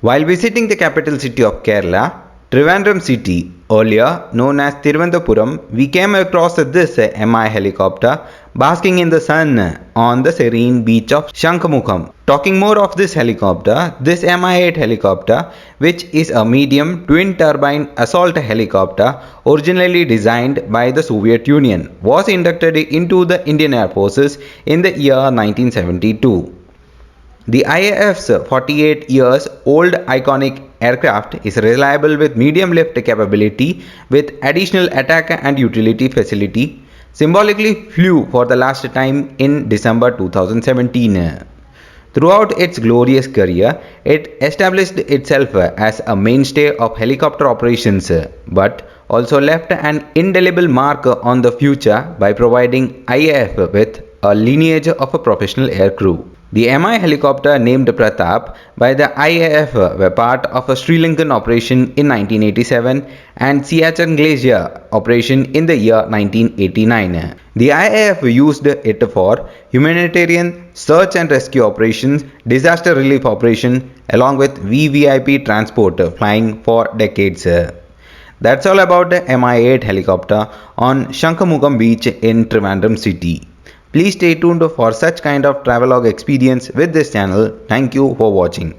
While visiting the capital city of Kerala, Trivandrum city, earlier known as Thiruvananthapuram, we came across this Mi helicopter basking in the sun on the serene beach of Shanghumukham. Talking more of this helicopter, this Mi-8 helicopter, which is a medium twin-turbine assault helicopter originally designed by the Soviet Union, was inducted into the Indian Air Forces in the year 1972. The IAF's 48 years old iconic aircraft is reliable with medium lift capability with additional attack and utility facility. Symbolically flew for the last time in December 2017. Throughout its glorious career, it established itself as a mainstay of helicopter operations, but also left an indelible mark on the future by providing IAF with a lineage of a professional aircrew. The Mi helicopter named Pratap by the IAF were part of a Sri Lankan operation in 1987 and Siachen Glacier operation in the year 1989. The IAF used it for humanitarian search and rescue operations, disaster relief operation along with VVIP transport flying for decades. That's all about the Mi-8 helicopter on Shanghumukham beach in Trivandrum city. Please stay tuned for such kind of travelogue experience with this channel. Thank you for watching.